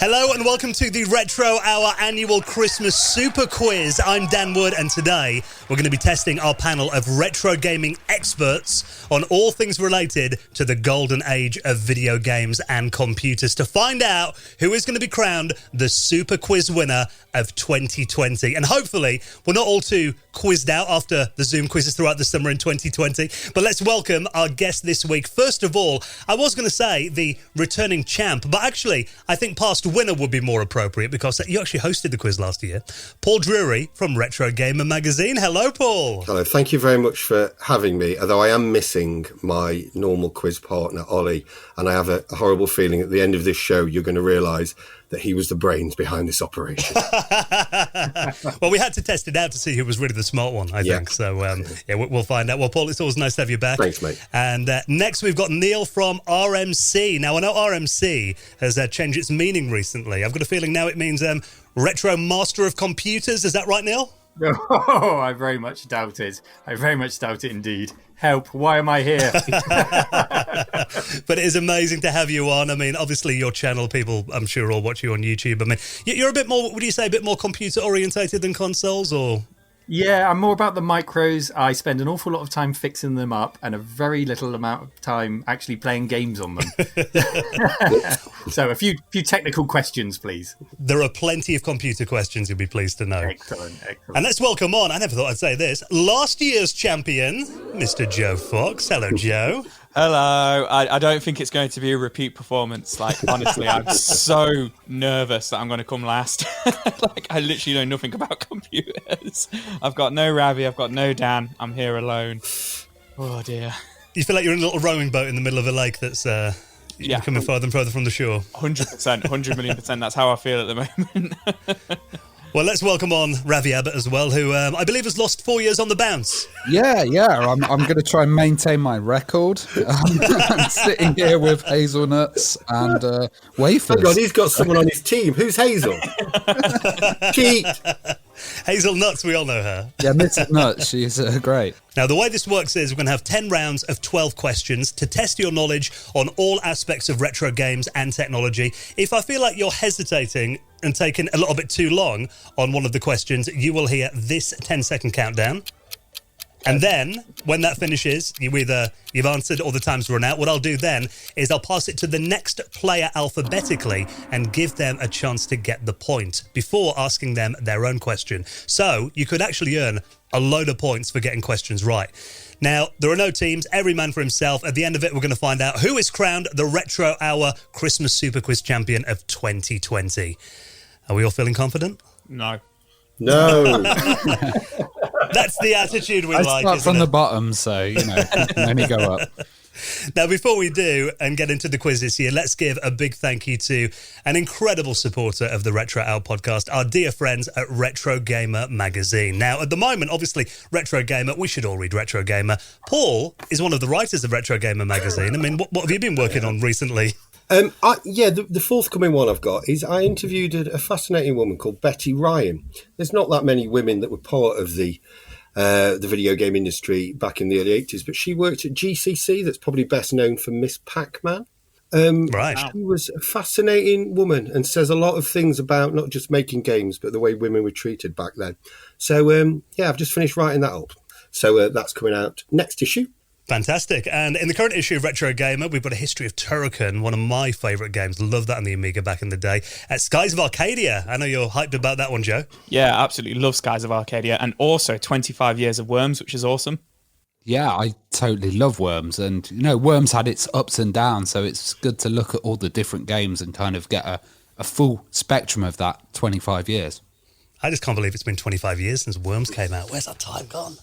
Hello and welcome to the Retro Hour annual Christmas Super Quiz. I'm Dan Wood and today we're going to be testing our panel of retro gaming experts on all things related to the golden age of video games and computers to find out who is going to be crowned the Super Quiz winner of 2020. And hopefully we're not all too quizzed out after the Zoom quizzes throughout the summer in 2020. But let's welcome our guest this week. First of all, I was going to say the returning champ, but actually I think past winner would be more appropriate because you actually hosted the quiz last year. Paul Drury from Retro Gamer magazine. Hello, Paul. Hello, thank you very much for having me, although I am missing my normal quiz partner, Ollie, and I have a horrible feeling at the end of this show you're going to realise that he was the brains behind this operation. Well, we had to test it out to see who was really the smart one, I think. So, we'll find out. Well, Paul, it's always nice to have you back. Thanks, mate. And next we've got Neil from RMC. Now, I know RMC has changed its meaning recently. I've got a feeling now it means Retro Master of Computers. Is that right, Neil? Oh, I very much doubt it. I very much doubt it indeed. Help, why am I here? But it is amazing to have you on. I mean, obviously your channel, people I'm sure all watch you on YouTube. I mean, you're a bit more, would you say, a bit more computer orientated than consoles, or? Yeah, I'm more about the micros. I spend an awful lot of time fixing them up and a very little amount of time actually playing games on them. So a few technical questions, please. There are plenty of computer questions, you'll be pleased to know. Excellent. And let's welcome on, I never thought I'd say this, last year's champion, Mr. Joe Fox. Hello, Joe. Hello. I don't think it's going to be a repeat performance. Like, honestly, I'm so nervous that I'm going to come last. Like, I literally know nothing about computers. I've got no Ravi, I've got no Dan. I'm here alone. Oh, dear. You feel like you're in a little rowing boat in the middle of a lake that's coming further and further from the shore. 100%, 100 million %. That's how I feel at the moment. Well, let's welcome on Ravi Abbott as well, who I believe has lost 4 years on the bounce. Yeah. I'm going to try and maintain my record. I'm sitting here with hazelnuts and wafers. Oh God, he's got someone on his team. Who's Hazel? Cheat. Hazelnuts, we all know her. Yeah, Mrs. Nuts, she's great. Now, the way this works is we're going to have 10 rounds of 12 questions to test your knowledge on all aspects of retro games and technology. If I feel like you're hesitating and taking a little bit too long on one of the questions, you will hear this 10-second countdown. And then, when that finishes, you've answered or the time's run out. What I'll do then is I'll pass it to the next player alphabetically and give them a chance to get the point before asking them their own question. So you could actually earn a load of points for getting questions right. Now, there are no teams, every man for himself. At the end of it, we're going to find out who is crowned the Retro Hour Christmas Super Quiz champion of 2020. Are we all feeling confident? No. That's the attitude we like. I start from the bottom, so, you can only go up. Now, before we do and get into the quiz this year, let's give a big thank you to an incredible supporter of the Retro Hour podcast, our dear friends at Retro Gamer magazine. Now, at the moment, obviously, Retro Gamer, we should all read Retro Gamer. Paul is one of the writers of Retro Gamer magazine. I mean, what have you been working on recently? The forthcoming one I've got is I interviewed a fascinating woman called Betty Ryan. There's not that many women that were part of the video game industry back in the early 80s, but she worked at GCC, that's probably best known for Miss Pac-Man. Right. She was a fascinating woman and says a lot of things about not just making games, but the way women were treated back then. So, I've just finished writing that up. So that's coming out next issue. Fantastic. And in the current issue of Retro Gamer, we've got a history of Turrican, one of my favourite games. Love that on the Amiga back in the day. At Skies of Arcadia. I know you're hyped about that one, Joe. Yeah, absolutely. Love Skies of Arcadia. And also 25 Years of Worms, which is awesome. Yeah, I totally love Worms. And, Worms had its ups and downs, so it's good to look at all the different games and kind of get a full spectrum of that 25 years. I just can't believe it's been 25 years since Worms came out. Where's that time gone?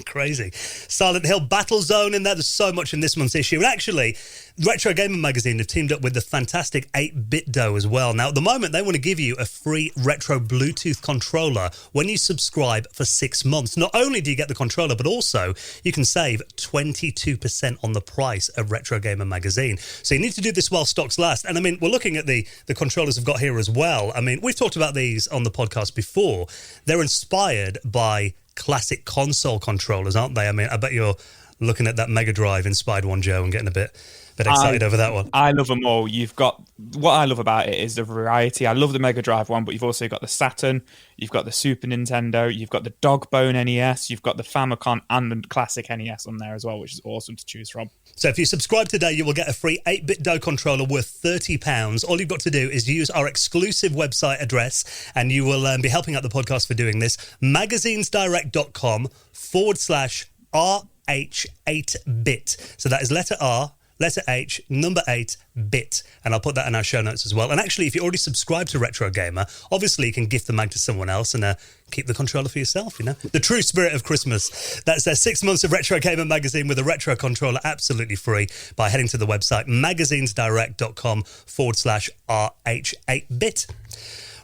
Crazy. Silent Hill Battle Zone in there. There's so much in this month's issue. And actually, Retro Gamer magazine have teamed up with the fantastic 8BitDo as well. Now, at the moment, they want to give you a free retro Bluetooth controller when you subscribe for 6 months. Not only do you get the controller, but also you can save 22% on the price of Retro Gamer magazine. So you need to do this while stocks last. And I mean, we're looking at the controllers we've got here as well. I mean, we've talked about these on the podcast before. They're inspired by classic console controllers, aren't they? I mean, I bet you're looking at that Mega Drive inspired one, Joe, and getting a bit excited over that one? I love them all. You've got, what I love about it is the variety. I love the Mega Drive one, but you've also got the Saturn, you've got the Super Nintendo, you've got the Dogbone NES, you've got the Famicom and the classic NES on there as well, which is awesome to choose from. So if you subscribe today, you will get a free 8-bit DOE controller worth £30. All you've got to do is use our exclusive website address, and you will be helping out the podcast for doing this. magazinesdirect.com/RH8bit. So that is letter R, letter H, number 8, bit. And I'll put that in our show notes as well. And actually, if you already subscribe to Retro Gamer, obviously you can gift the mag to someone else and keep the controller for yourself, you know? The true spirit of Christmas. That's their 6 months of Retro Gamer magazine with a retro controller absolutely free by heading to the website magazinesdirect.com/RH8bit.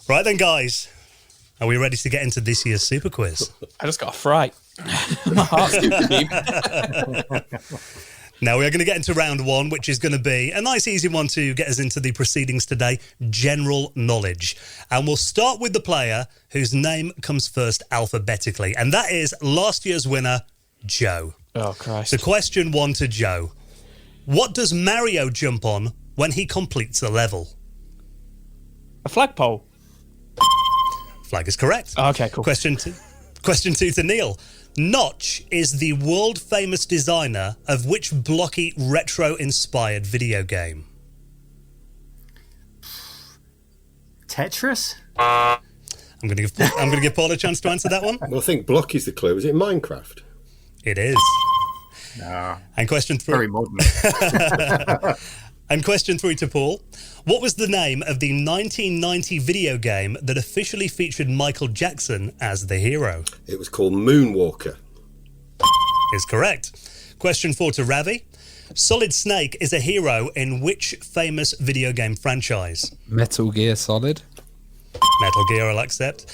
Right then, guys. Are we ready to get into this year's Super Quiz? I just got a fright. My heart's super deep. Now we are going to get into round one, which is going to be a nice, easy one to get us into the proceedings today, general knowledge. And we'll start with the player whose name comes first alphabetically, and that is last year's winner, Joe. Oh, Christ. So question 1 to Joe. What does Mario jump on when he completes a level? A flagpole. Flag is correct. Okay, cool. Question 2 to Neil. Notch is the world-famous designer of which blocky, retro-inspired video game? Tetris? I'm going to give Paul a chance to answer that one. Well, I think block is the clue. Is it Minecraft? It is. No. And question 3. Very modern. And question 3 to Paul. What was the name of the 1990 video game that officially featured Michael Jackson as the hero? It was called Moonwalker. Is correct. Question 4 to Ravi. Solid Snake is a hero in which famous video game franchise? Metal Gear Solid. Metal Gear, I'll accept.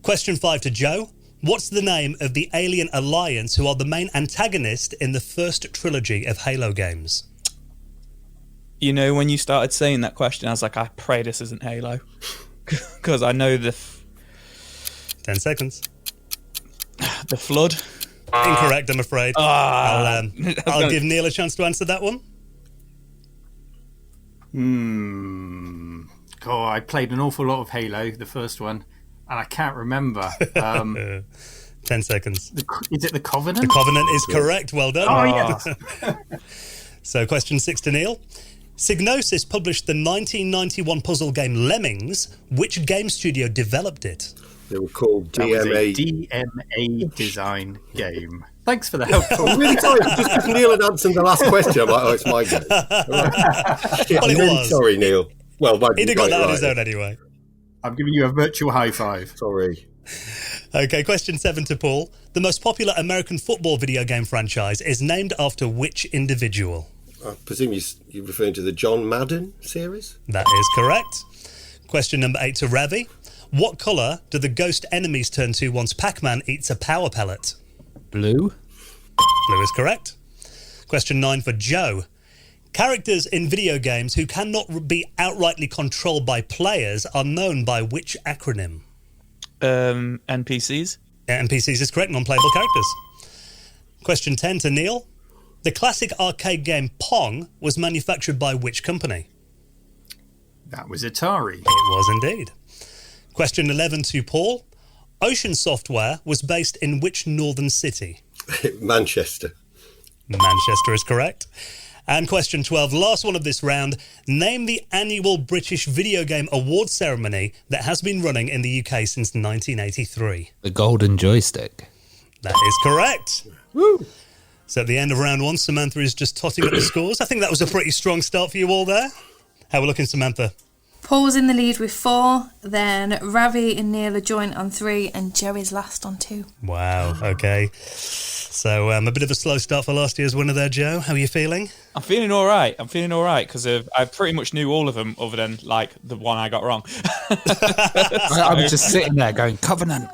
Question 5 to Joe. What's the name of the Alien Alliance who are the main antagonist in the first trilogy of Halo games? You know, when you started saying that question, I was like, I pray this isn't Halo. Because I know the 10 seconds. The Flood. Incorrect, I'm afraid. I'll give Neil a chance to answer that one. God, I played an awful lot of Halo, the first one, and I can't remember. 10 seconds. Is it the Covenant? The Covenant is correct. Well done. Oh, yes. So question 6 to Neil. Psygnosis published the 1991 puzzle game Lemmings. Which game studio developed it? They were called That was a DMA. DMA design game. Thanks for the help. I'm really sorry. Just because Neil had answered the last question, I'm like, oh, it's my game. Shit, Well, I'm it really was. sorry, Neil. Well, He'd have got that on his own anyway. I'm giving you a virtual high five. Sorry. Okay, question 7 to Paul. The most popular American football video game franchise is named after which individual? I presume you're referring to the John Madden series? That is correct. Question number 8 to Ravi. What colour do the ghost enemies turn to once Pac-Man eats a power pellet? Blue. Blue is correct. Question 9 for Joe. Characters in video games who cannot be outrightly controlled by players are known by which acronym? NPCs. Yeah, NPCs is correct, non-playable characters. Question 10 to Neil. The classic arcade game Pong was manufactured by which company? That was Atari. It was indeed. Question 11 to Paul. Ocean Software was based in which northern city? Manchester. Manchester is correct. And question 12, last one of this round. Name the annual British Video Game Awards ceremony that has been running in the UK since 1983. The Golden Joystick. That is correct. Woo! So at the end of round 1, Samantha is just totting up the scores. I think that was a pretty strong start for you all there. How are we looking, Samantha? Paul's in the lead with 4, then Ravi and Neil are joint on 3, and Joe is last on 2. Wow, okay. So a bit of a slow start for last year's winner there, Joe. How are you feeling? I'm feeling all right. Because I pretty much knew all of them other than, like, the one I got wrong. I was just sitting there going, Covenant.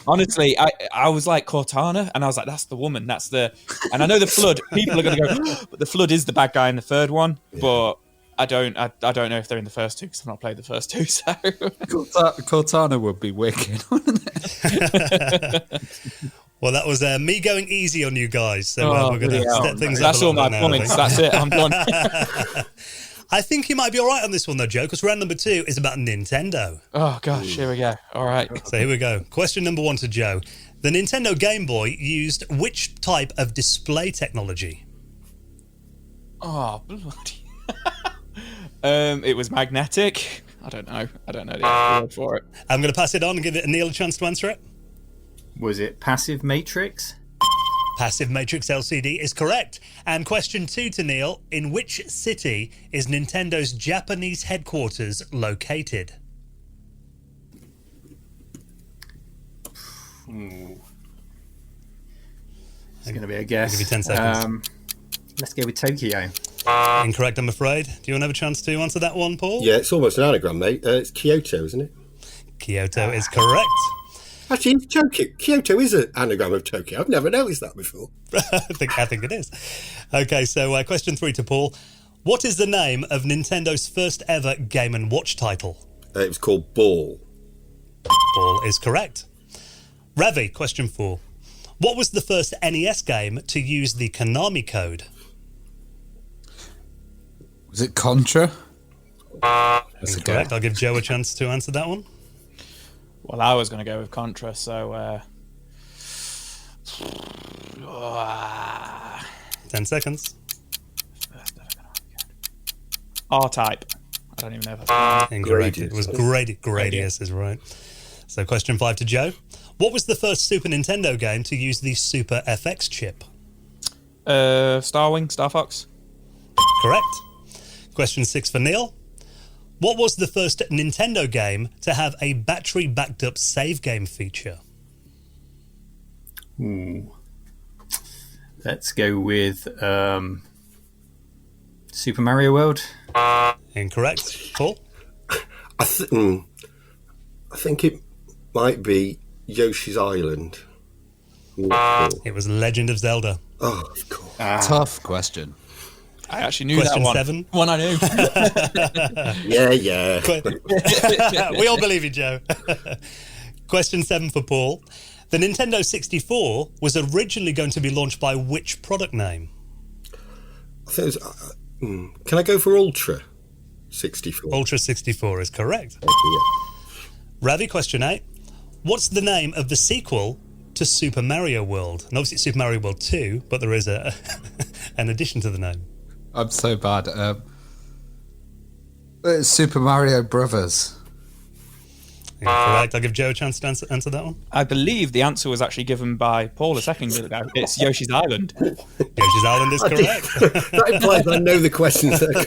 Honestly, I was like Cortana, and I was like, that's the woman. And I know the Flood. People are going to go, but the Flood is the bad guy in the third one. Yeah. But I don't know if they're in the first two because I've not played the first two. So Cortana would be wicked, wouldn't it? Well, that was me going easy on you guys. So we're going bloody to hell. step things up. That's a all little my bit now, I points. think. That's it. I'm done. I think you might be all right on this one, though, Joe, because round number 2 is about Nintendo. Oh, gosh. Here we go. All right. So here we go. Question number 1 to Joe. The Nintendo Game Boy used which type of display technology? Oh, bloody. It was magnetic. I don't know the actual word for it. I'm going to pass it on and give Neil a chance to answer it. Was it passive matrix? Passive Matrix LCD is correct. And question 2 to Neil. In which city is Nintendo's Japanese headquarters located? It's going to be a guess. I'll give you 10 seconds. Let's go with Tokyo. Incorrect, I'm afraid. Do you want to have a chance to answer that one, Paul? Yeah, it's almost an anagram, mate. It's Kyoto, isn't it? Kyoto is correct. Actually, Kyoto is an anagram of Tokyo. I've never noticed that before. I think it is. Okay, so question 3 to Paul. What is the name of Nintendo's first ever Game & Watch title? It was called Ball. Ball is correct. Ravi, question 4. What was the first NES game to use the Konami code? Was it Contra? That's Incorrect. I'll give Joe a chance to answer that one. Well, I was going to go with Contra, so... 10 seconds. R-Type. I don't even know if that's... Incorrect. Gradius. It was Gradius is right. So question 5 to Joe. What was the first Super Nintendo game to use the Super FX chip? Starwing, Star Fox. Correct. Question 6 for Neil. What was the first Nintendo game to have a battery-backed up save game feature? Ooh. Let's go with Super Mario World. Incorrect. Paul? I think it might be Yoshi's Island. It was Legend of Zelda. Oh, of course. Tough question. I actually knew Question that one. 7. One I knew. Yeah. We all believe you, Joe. Question 7 for Paul. The Nintendo 64 was originally going to be launched by which product name? I think it was, can I go for Ultra 64? Ultra 64 is correct. Yeah. Ravi, question 8. What's the name of the sequel to Super Mario World? And obviously it's Super Mario World 2, but there is an addition to the name. I'm so bad. Super Mario Brothers. Incorrect. I'll give Joe a chance to answer that one. I believe the answer was actually given by Paul a second ago. It's Yoshi's Island. Yoshi's Island is correct. That implies I know the questions that are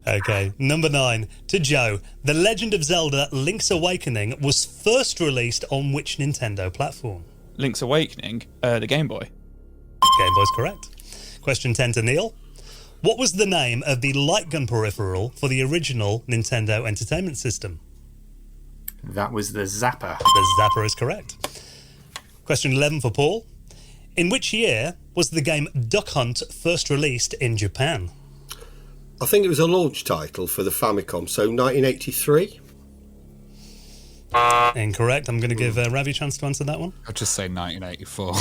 coming. Okay, number 9. To Joe, The Legend of Zelda Link's Awakening was first released on which Nintendo platform? Link's Awakening, the Game Boy. Game Boy's correct. Question 10 to Neil. What was the name of the light gun peripheral for the original Nintendo Entertainment System? That was the Zapper. The Zapper is correct. Question 11 for Paul. In which year was the game Duck Hunt first released in Japan? I think it was a launch title for the Famicom, so 1983. Incorrect. I'm going to give Ravi a chance to answer that one. I'll just say 1984.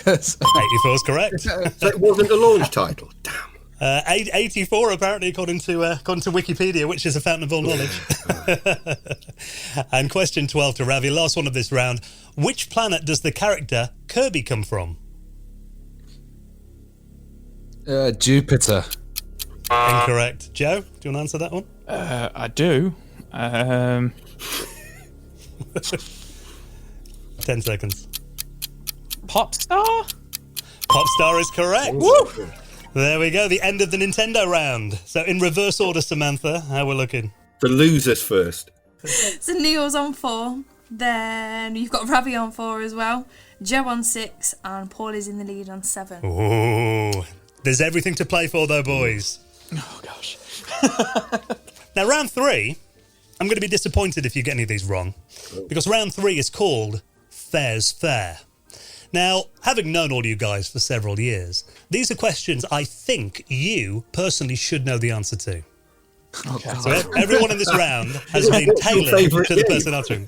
84 is correct. So it wasn't a launch title. Damn. 84, apparently, according to Wikipedia, which is a fountain of all knowledge. And question 12 to Ravi, last one of this round. Which planet does the character Kirby come from? Jupiter. Incorrect. Joe, do you want to answer that one? I do. 10 seconds. Popstar? Popstar is correct. Woo! There we go, the end of the Nintendo round. So in reverse order, Samantha, how we're looking? The losers first. So Neil's on 4. Then you've got Ravi on 4 as well. Joe on 6. And Paul is in the lead on 7. Ooh, there's everything to play for, though, boys. Oh, gosh. Now, round 3, I'm going to be disappointed if you get any of these wrong, because round 3 is called Fair's Fair. Now, having known all you guys for several years, these are questions I think you personally should know the answer to. So everyone in this round has been tailored to the person answering.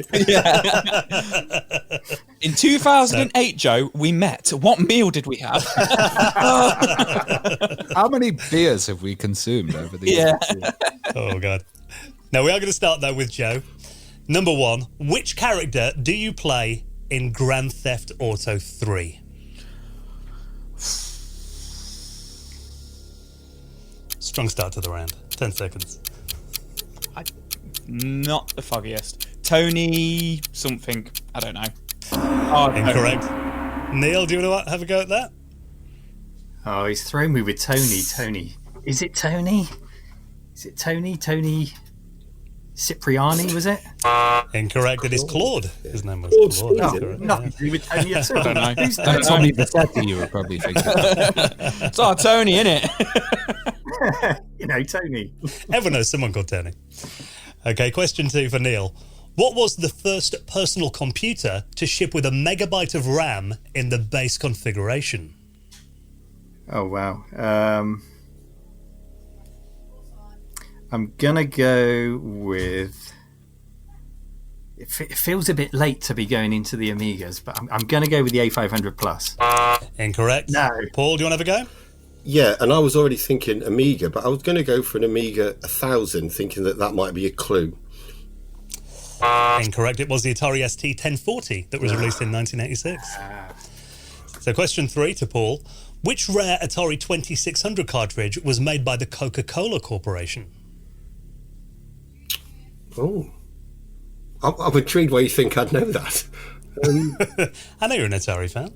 In 2008, Joe, we met. What meal did we have? How many beers have we consumed over the years? Oh, God. Now, we are going to start, though, with Joe. Number 1, which character do you play in Grand Theft Auto 3? Strong start to the round. 10 seconds. Not the foggiest. Tony something. I don't know. Oh, Incorrect. Neil, do you want to have a go at that? Oh, he's thrown me with Tony. Tony. Is it Tony? Is it Tony? Tony Cipriani, was it? Incorrect. It is Claude. His name was Claude. Claude. Oh, nothing to do with Tony at all. I don't know. Who's That's Tony? only Bassetti you were probably thinking. It's our Tony, innit? You know, Tony. Everyone knows someone called Tony. Okay, question 2 for Neil. What was the first personal computer to ship with a megabyte of RAM in the base configuration? Oh, wow. I'm going to go with... It feels a bit late to be going into the Amigas, but I'm going to go with the A500 Plus. Incorrect. No. Paul, do you want to have a go? Yeah, and I was already thinking Amiga, but I was going to go for an Amiga 1000, thinking that might be a clue. Incorrect. It was the Atari ST 1040 that was released in 1986. So question 3 to Paul. Which rare Atari 2600 cartridge was made by the Coca-Cola Corporation? Oh. I'm intrigued why you think I'd know that. I know you're an Atari fan.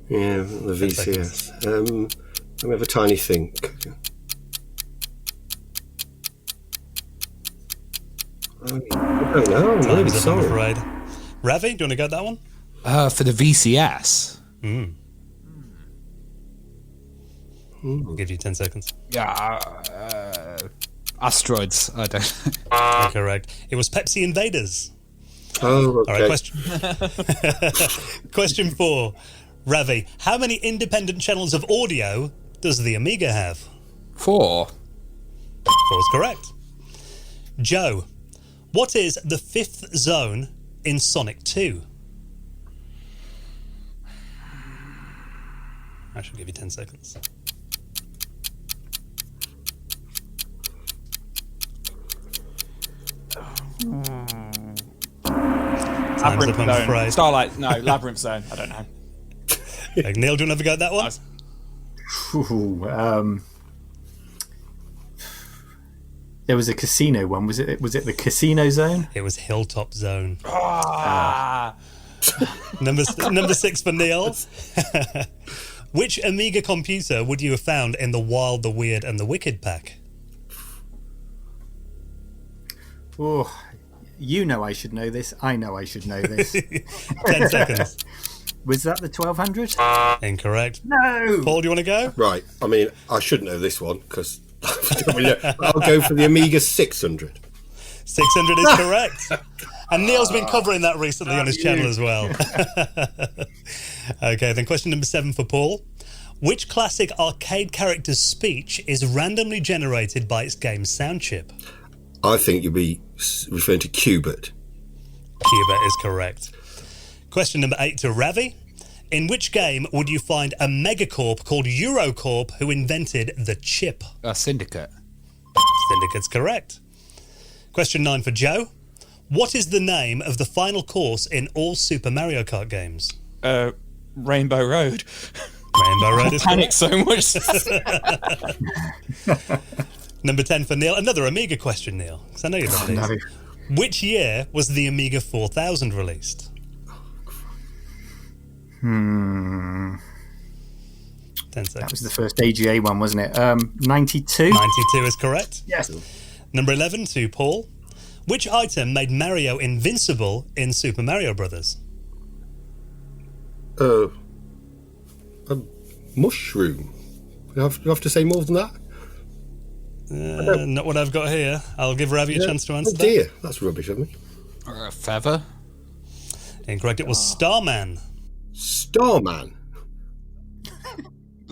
Yeah, the VCS. Let me have a tiny think. I don't know. I'm really Time's up, I'm sorry. afraid. Ravi, do you want to go at that one? For the VCS. I'll give you 10 seconds. Yeah. Asteroids. I don't. Incorrect. It was Pepsi Invaders. Oh, All okay. right, question 4. Ravi, how many independent channels of audio does the Amiga have? 4. 4 is correct. Joe, what is the 5th zone in Sonic 2? I should give you 10 seconds. Time's up, I'm Labyrinth Zone. afraid. Starlight. No, Labyrinth Zone. I don't know. Neil, do you want to have a go at that one? Ooh, there was a casino one. Was it the Casino Zone? It was Hilltop Zone. Ah. Number 6 for Neil. Which Amiga computer would you have found in the Wild, the Weird, and the Wicked pack? Oh, you know I should know this. I know I should know this. 10 seconds. Was that the 1200? Incorrect. No. Paul, do you want to go? Right. I mean, I should know this one because I'll go for the Amiga 600. 600 is correct. And Neil's been covering that recently on his channel as well. Okay, then question number 7 for Paul. Which classic arcade character's speech is randomly generated by its game's sound chip? I think you'll be referring to Qbert. Qbert is correct. Question number 8 to Ravi. In which game would you find a megacorp called Eurocorp who invented the chip? Syndicate. Syndicate's correct. Question 9 for Joe. What is the name of the final course in all Super Mario Kart games? Rainbow Road. Rainbow Road is Panic correct. so much. Number 10 for Neil. Another Amiga question, Neil, because I know you've done these. Which year was the Amiga 4000 released? 10 seconds. That was the first AGA one, wasn't it? 92? 92 is correct. Yes. Number 11 to Paul. Which item made Mario invincible in Super Mario Brothers? A mushroom. You have to say more than that? Not what I've got here. I'll give Ravi a chance to answer Oh dear, that's rubbish of me. Feather. that. Incorrect. It was Starman. Starman.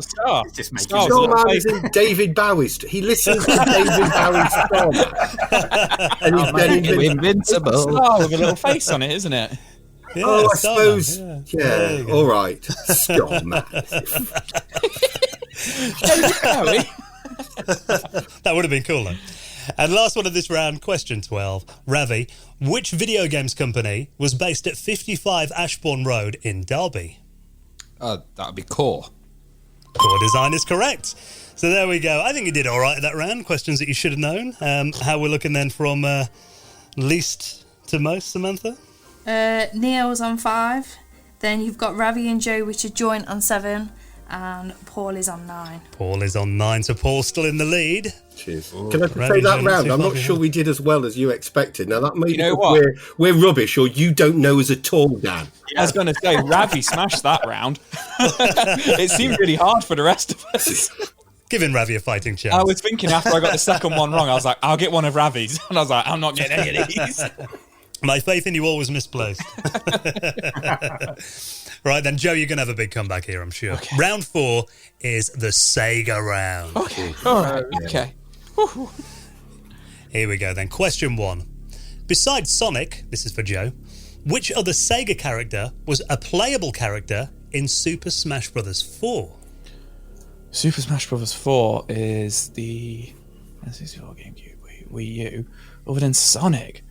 Star. Just make Star it- was a little Starman face. is in David Bowie's. He listens to David Bowie's Starman. And he's then You invincible. Star with a little face on it, isn't it? Yeah, Oh, I Starman, suppose. yeah. Yeah, all right. Starman. That would have been cool, though. And last one of this round, question 12. Ravi, which video games company was based at 55 Ashbourne Road in Derby? That'd be Core. Core Design is correct. So there we go. I think you did all right at that round. Questions that you should have known. How we're looking then from least to most, Samantha? Neil's on 5. Then you've got Ravi and Joe, which are joint on 7. And Paul is on 9. Paul is on 9, so Paul's still in the lead. Cheers. Can I just Ravi say that Jones, round? I'm not 255. sure we did as well as you expected. Now, that may You know be what? we're rubbish or you don't know us at all, Dan. I was going to say, Ravi smashed that round. It seemed really hard for the rest of us. Giving Ravi a fighting chance. I was thinking after I got the second one wrong, I was like, I'll get one of Ravi's. And I was like, I'm not getting any of these. My faith in you always misplaced. Right, then, Joe, you're going to have a big comeback here, I'm sure. Okay. Round 4 is the Sega round. Okay, all right, okay. Whew. Here we go, then. Question 1. Besides Sonic, this is for Joe, which other Sega character was a playable character in Super Smash Bros. 4? Super Smash Bros. 4 is the N64 GameCube, Wii U. Other than Sonic,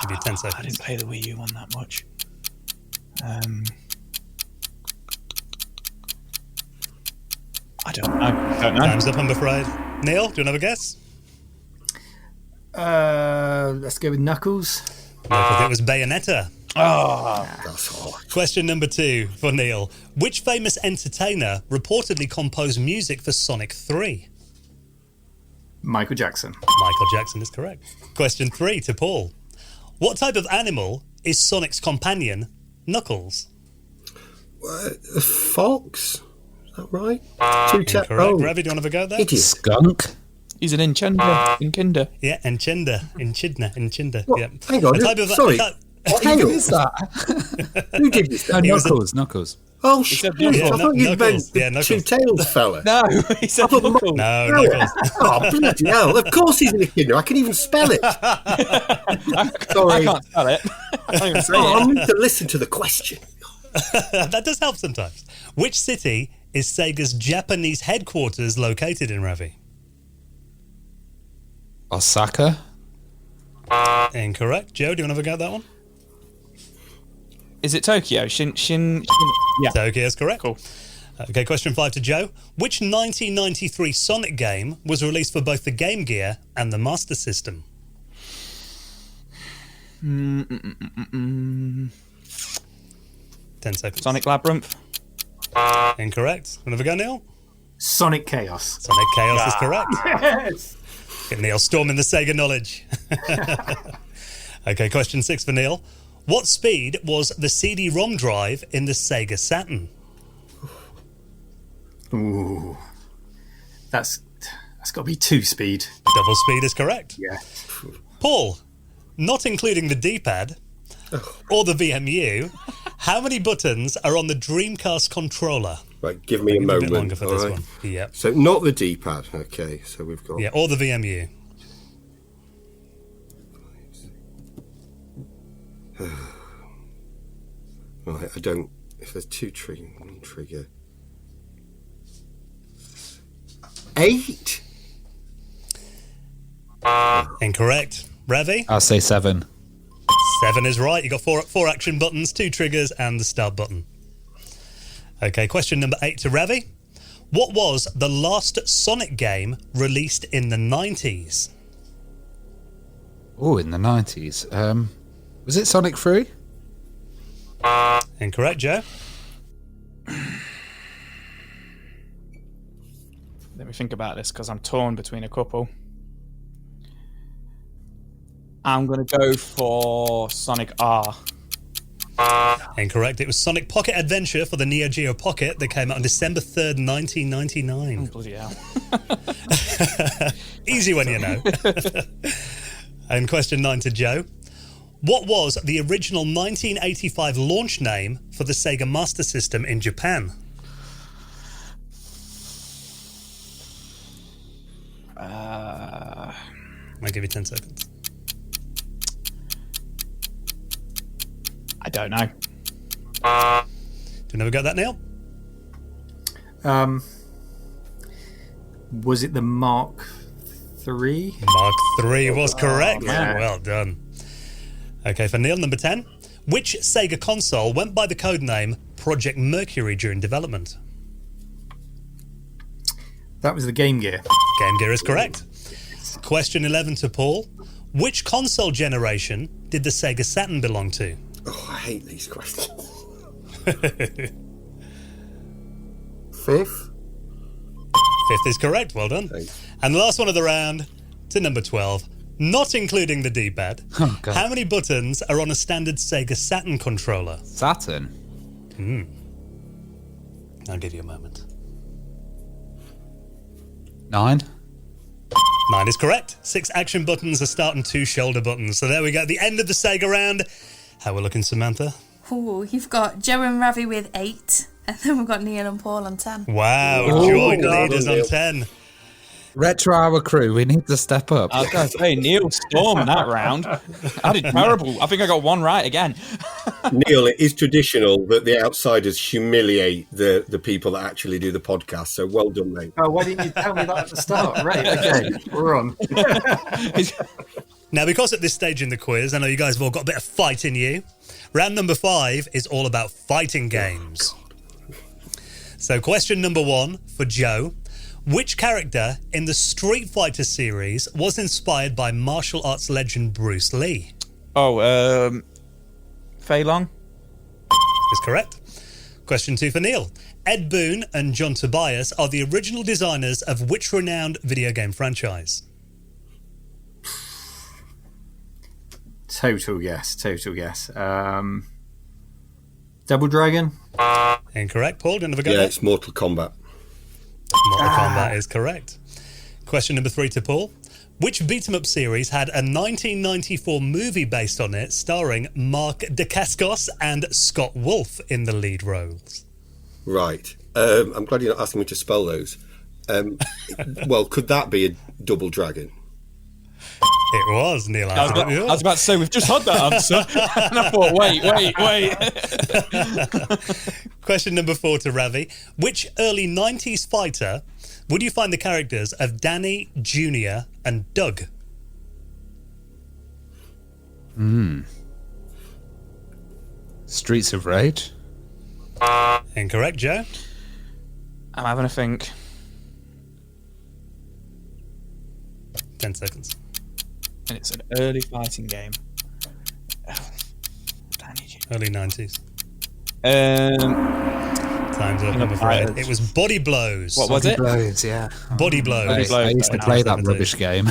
Give you 10 I seconds. didn't play the Wii U one that much. I don't know. Time's up, I'm afraid. Neil, do you want to have a guess? Let's go with Knuckles. I think it was Bayonetta. That's all. Question number 2 for Neil. Which famous entertainer reportedly composed music for Sonic 3? Michael Jackson. Michael Jackson is correct. Question 3 to Paul. What type of animal is Sonic's companion, Knuckles? A fox? Is that right? Correct. Ravi, do you want to have a go there? Idiot. Skunk. He's an Enchinda. Yeah, Echidna. What? Yeah. Hang on. A type of- Sorry. a type- What Who tail? is that? Who did this? No, then? was a- Knuckles. Oh, shit. said I Knuckles. thought you meant Knuckles. the Yeah, Knuckles. two-tailed fella. No, he said Knuckles. No, Oh, Knuckles. oh, bloody hell. Of course he's an echidna. I can even spell it. I Sorry. can't spell it. I can't even say Oh, I it. need to listen to the question. That does help sometimes. Which city is Sega's Japanese headquarters located in, Ravi? Osaka. Incorrect. Joe, do you want to have a go at that one? Is it Tokyo? Shin. Yeah. Tokyo is correct. Cool. Okay, question 5 to Joe. Which 1993 Sonic game was released for both the Game Gear and the Master System? 10 seconds. Sonic Labyrinth. Incorrect. Want to have a go, Neil? Sonic Chaos. Sonic Chaos is correct. Yes. Get Neil storming the Sega knowledge. Okay, question 6 for Neil. What speed was the CD-ROM drive in the Sega Saturn? Ooh. That's got to be 2-speed. Double speed is correct. Yeah. Paul, not including the D-pad or the VMU, how many buttons are on the Dreamcast controller? Right, give me a Give it moment. a bit longer for all this right? one. Yep. So not the D-pad. Okay, so we've got... Yeah, or the VMU. Right, I don't... If there's two trigger... 8? Incorrect. Ravi? I'll say 7. 7 is right. You got four action buttons, 2 triggers, and the start button. Okay, question number 8 to Ravi. What was the last Sonic game released in the 90s? Oh, in the 90s. Was it Sonic 3? Incorrect, Joe. Let me think about this because I'm torn between a couple. I'm going to go for Sonic R. Incorrect. It was Sonic Pocket Adventure for the Neo Geo Pocket that came out on December 3rd, 1999. Bloody hell. Easy when you know. And question 9 to Joe. What was the original 1985 launch name for the Sega Master System in Japan? I'll give you 10 seconds. I don't know. Do you never get that, Neil? Was it the Mark III? Mark 3 was correct. yeah. Well done. Okay, for Neil, number 10. Which Sega console went by the codename Project Mercury during development? That was the Game Gear. Game Gear is correct. Question 11 to Paul. Which console generation did the Sega Saturn belong to? Oh, I hate these questions. Fifth? Fifth is correct. Well done. Thanks. And the last one of the round to number 12. Not including the D-pad. Oh, God. How many buttons are on a standard Sega Saturn controller? Saturn. I'll give you a moment. 9. 9 is correct. 6 action buttons, a start and 2 shoulder buttons. So there we go. The end of the Sega round. How we're looking, Samantha? Ooh, you've got Joe and Ravi with 8, and then we've got Neil and Paul on 10. Wow, Oh, joint well leaders done, on Neil. 10. Retro Hour crew, we need to step up. I was going to say, Neil stormed that round. I did terrible. I think I got one right again. Neil, it is traditional that the outsiders humiliate the people that actually do the podcast. So well done, mate. Oh, why didn't you tell me that at the start? Right, okay, we're on. Now, because at this stage in the quiz, I know you guys have all got a bit of fight in you. Round number 5 is all about fighting games. So question number 1 for Joe. Which character in the Street Fighter series was inspired by martial arts legend Bruce Lee? Fei Long? Is correct. Question 2 for Neil. Ed Boon and John Tobias are the original designers of which renowned video game franchise? Total guess. Double Dragon? Incorrect. Paul, do you never go Yeah, there? it's Mortal Kombat. Mortal Kombat is correct. Question number 3 to Paul. Which beat-em-up series had a 1994 movie based on it starring Mark Dacascos and Scott Wolf in the lead roles? Right. I'm glad you're not asking me to spell those. Well, could that be a Double Dragon? It was, Neil. I was about to say, we've just had that answer. And I thought, wait. Question number 4 to Ravi. Which early 90s fighter would you find the characters of Danny, Junior, and Doug? Streets of Rage. Incorrect, Joe. I'm having a think. 10 seconds. And it's an early fighting game. Early 90s. Time's up, I'm afraid. It was Body Blows. What was it? Blows, yeah. Body Blows. I used to play that 70s. rubbish game.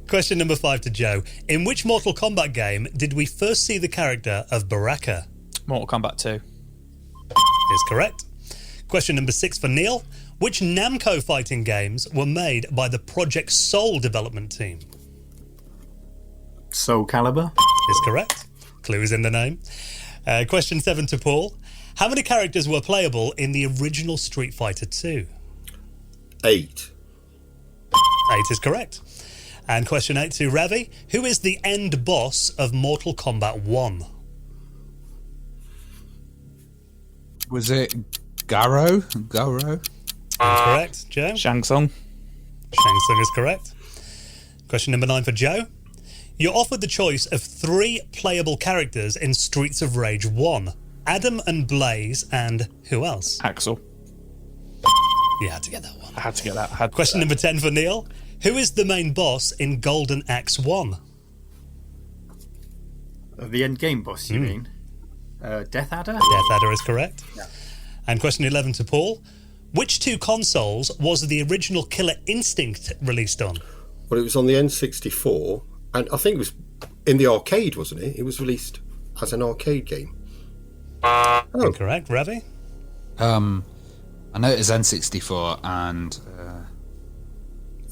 Question number 5 to Joe. In which Mortal Kombat game did we first see the character of Baraka? Mortal Kombat 2. Is correct. Question number 6 for Neil. Which Namco fighting games were made by the Project Soul development team? Soul Calibur? Is correct. Clue is in the name. Question 7 to Paul. How many characters were playable in the original Street Fighter 2? 8. 8 is correct. And question 8 to Ravi. Who is the end boss of Mortal Kombat 1? Was it Garo? Incorrect. Joe? Shang Tsung. Shang Tsung is correct. Question number 9 for Joe. You're offered the choice of 3 playable characters in Streets of Rage 1. Adam and Blaze and who else? Axel. You had to get that one. I had to get that. Question number 10 for Neil. Who is the main boss in Golden Axe 1? The end game boss, you mean? Death Adder? Death Adder is correct. Yeah. And question 11 to Paul. Which 2 consoles was the original Killer Instinct released on? Well, it was on the N64, and I think it was in the arcade, wasn't it? It was released as an arcade game. Incorrect. Ravi? I know it was N64 and...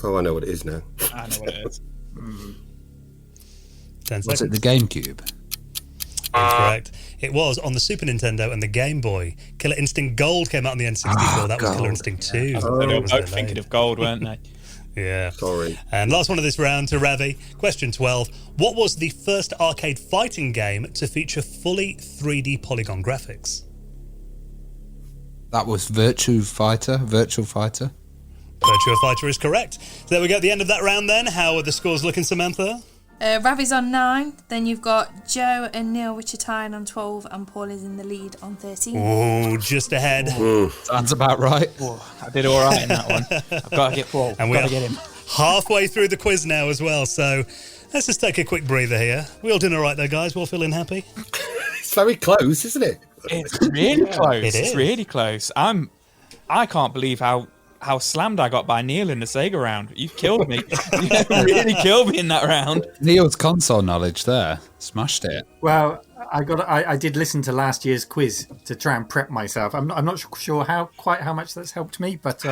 Oh, I know what it is now. I know what it is. 10 seconds. was it the GameCube? Incorrect. It was on the Super Nintendo and the Game Boy. Killer Instinct Gold came out on the N64. That was Killer Instinct 2. They were both thinking of gold, weren't they? Yeah. Sorry. And last one of this round to Ravi. Question 12. What was the first arcade fighting game to feature fully 3D polygon graphics? That was Virtua Fighter. Virtua Fighter is correct. So there we go at the end of that round then. How are the scores looking, Samantha? Ravi's on 9. Then you've got Joe and Neil, which are tied on 12, and Paul is in the lead on 13. Oh, just ahead. Sounds about right. I did all right in that one. I've got to get Paul. And Got to get him. halfway through the quiz now as well. So let's just take a quick breather here. We all doing all right there, guys? We all feeling happy? It's very close, isn't it? It's really close. It is. It's really close. I can't believe how slammed I got by Neil in the Sega round. You killed me. You really killed me in that round. Neil's console knowledge there. Smashed it. Well, I did listen to last year's quiz to try and prep myself. I'm not sure how much that's helped me, but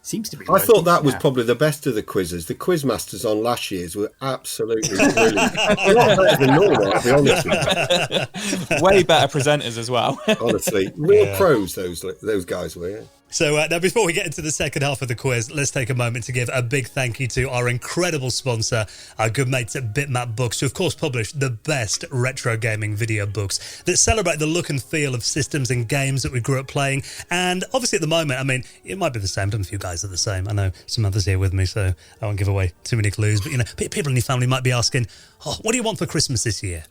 seems to be. I thought that was probably the best of the quizzes. The quiz masters on last year's were absolutely brilliant. A lot better than normal, I'll be honest with you. Way better presenters as well. Honestly, real pros those guys were. Yeah. So now before we get into the second half of the quiz, let's take a moment to give a big thank you to our incredible sponsor, our good mates at Bitmap Books, who of course publish the best retro gaming video books that celebrate the look and feel of systems and games that we grew up playing. And obviously at the moment, I mean, it might be the same, some of you guys are the same. I know some others here with me, so I won't give away too many clues, but people in your family might be asking, what do you want for Christmas this year?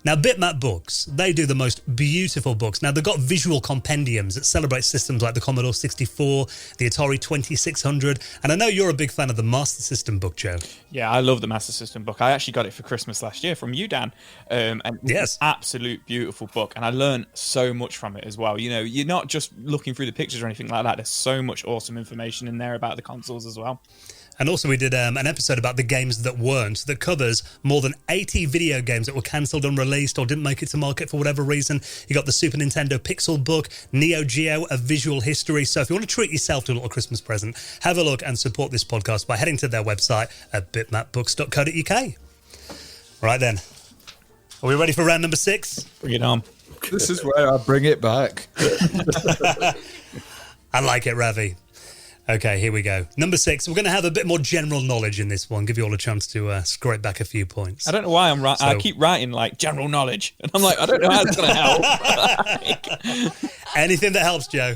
Now, Bitmap Books, they do the most beautiful books. Now, they've got visual compendiums that celebrate systems like the Commodore 64, the Atari 2600, and I know you're a big fan of the Master System book, Joe. Yeah, I love the Master System book. I actually got it for Christmas last year from you, Dan. And it's an absolute beautiful book, and I learned so much from it as well. You know, you're not just looking through the pictures or anything like that. There's so much awesome information in there about the consoles as well. And also we did an episode about the games that weren't, that covers more than 80 video games that were cancelled, unreleased, or didn't make it to market for whatever reason. You got the Super Nintendo Pixel book, Neo Geo, A Visual History. So if you want to treat yourself to a little Christmas present, have a look and support this podcast by heading to their website at bitmapbooks.co.uk. Right then, are we ready for round number 6? Bring it on. This is where I bring it back. I like it, Ravi. Okay, here we go. Number 6. We're going to have a bit more general knowledge in this one. Give you all a chance to scrape back a few points. I don't know why I keep writing like general knowledge, and I'm like, I don't know how it's going to help. Anything that helps, Joe.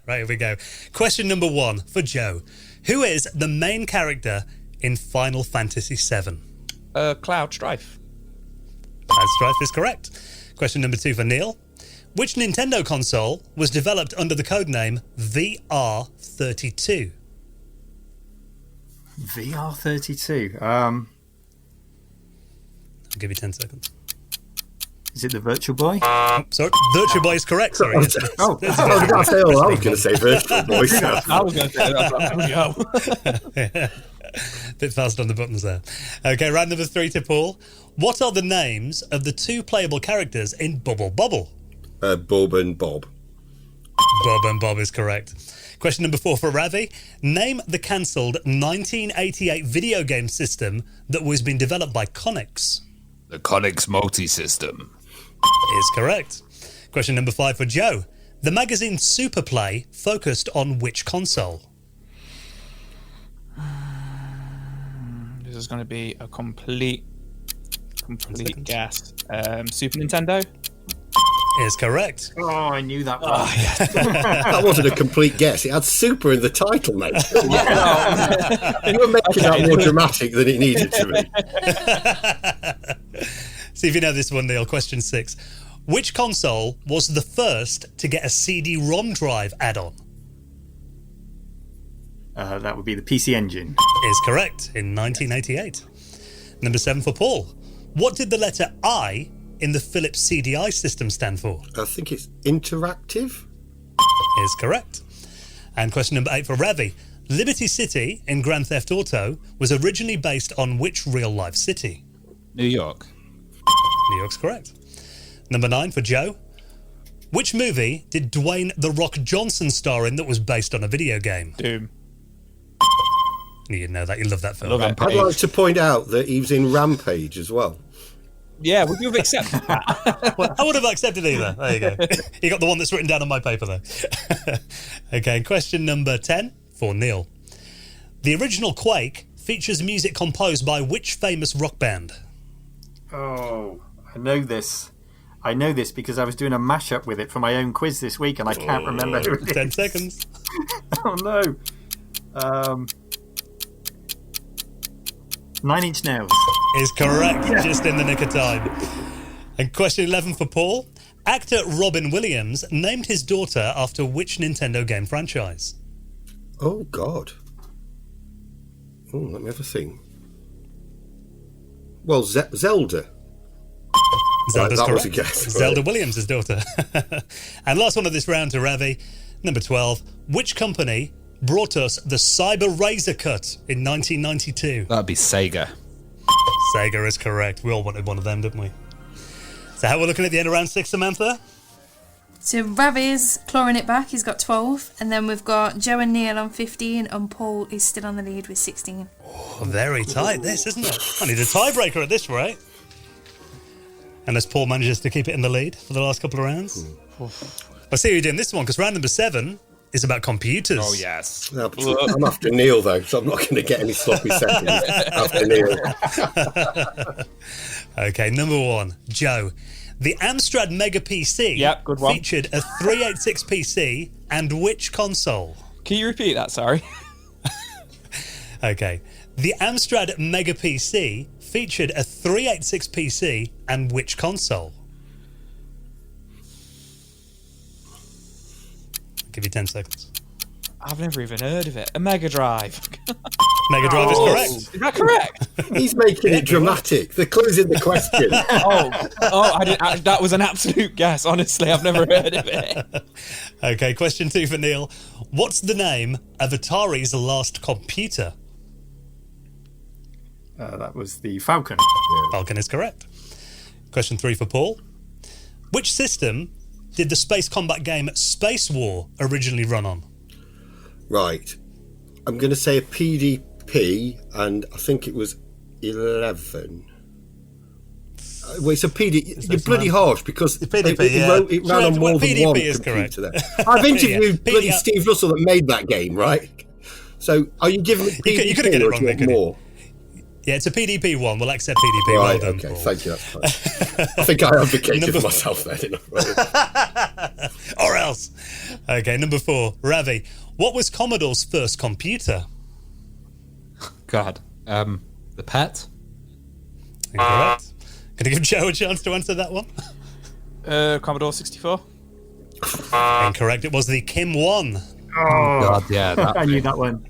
Right, here we go. Question number 1 for Joe. Who is the main character in Final Fantasy VII? Cloud Strife. Cloud Strife is correct. Question number 2 for Neil. Which Nintendo console was developed under the codename VR32? VR32. I'll give you 10 seconds. Is it the Virtual Boy? Oh, sorry, Virtual Boy is correct. Sorry. I was going to say Virtual Boy. I was going to say that. Bit fast on the buttons there. Okay, round number 3 to Paul. What are the names of the 2 playable characters in Bubble Bobble? Bob and Bob. Bob and Bob is correct. Question number 4 for Ravi. Name the cancelled 1988 video game system that was being developed by Conix. The Conix Multi-System. Is correct. Question number 5 for Joe. The magazine Superplay focused on which console? This is going to be a complete guess. Super Nintendo? Is correct. Oh, I knew that one. That wasn't a complete guess. It had super in the title, mate. You were making that more dramatic than it needed to be. See if you know this one, Neil. Question 6. Which console was the first to get a CD-ROM drive add-on? That would be the PC Engine. Is correct, in 1988. Number 7 for Paul. What did the letter I in the Philips CDI system stand for? I think it's interactive. Is correct. And question number 8 for Ravi. Liberty City in Grand Theft Auto was originally based on which real-life city? New York. New York's correct. Number 9 for Joe. Which movie did Dwayne "The Rock" Johnson star in that was based on a video game? Doom. You know that. You love that film. Love it. I'd like to point out that he was in Rampage as well. Yeah, would you have accepted that? Well, I would have accepted either. There you go. You got the one that's written down on my paper, though. Okay, question number 10 for Neil. The original Quake features music composed by which famous rock band? Oh, I know this. I know this because I was doing a mashup with it for my own quiz this week, and I can't remember who it is. 10 seconds. Oh no. 9 Inch Nails. Is correct, just in the nick of time. And question 11 for Paul. Actor Robin Williams named his daughter after which Nintendo game franchise? Oh, God. Oh, let me have a think. Well, Zelda's Zelda. Right, that was correct. a guess. Zelda Right. Williams' daughter. And last one of this round to Ravi, number 12. Which company brought us the Cyber Razor Cut in 1992? That'd be Sega. Sega is correct. We all wanted one of them, didn't we? So how we're looking at the end of round 6, Samantha? So Ravi's clawing it back. He's got 12. And then we've got Joe and Neil on 15. And Paul is still on the lead with 16. Oh, very tight, this, isn't it? I need a tiebreaker at this rate. Unless Paul manages to keep it in the lead for the last couple of rounds. I see you're doing this one, because round number 7 is about computers. Oh, yes. I'm after Neil, though, so I'm not going to get any sloppy seconds after Neil. Okay, number 1. Joe. The Amstrad Mega PC Yep, good one. featured a 386 PC and which console? Can you repeat that? Sorry. Okay. The Amstrad Mega PC featured a 386 PC and which console? I'll give you 10 seconds. I've never even heard of it. A Mega Drive. Mega Drive is correct. Is that correct? He's making it dramatic. The clue's in the question. That was an absolute guess. Honestly, I've never heard of it. Okay, question 2 for Neil. What's the name of Atari's last computer? That was the Falcon. Falcon is correct. Question 3 for Paul. Which system did the space combat game Space War originally run on? Right. I'm going to say a PDP, and I think it was 11. Well, it's a PD. You're bloody harsh because PDP, it ran on more than PDP one is computer correct. there. I've interviewed Yeah, bloody Steve Russell that made that game, right? So are you giving me PDP You couldn't get it or wrong do you then, want could you? more? Yeah, it's a PDP one. We'll accept PDP. Right, well done, okay, Paul. thank you. That's fine. I think I advocated for myself there, didn't I? Or else. Okay, number 4. Ravi. What was Commodore's first computer? God. The Pet? Incorrect. Going to give Joe a chance to answer that one? Commodore 64. Incorrect. It was the Kim 1. God, yeah. I knew that one.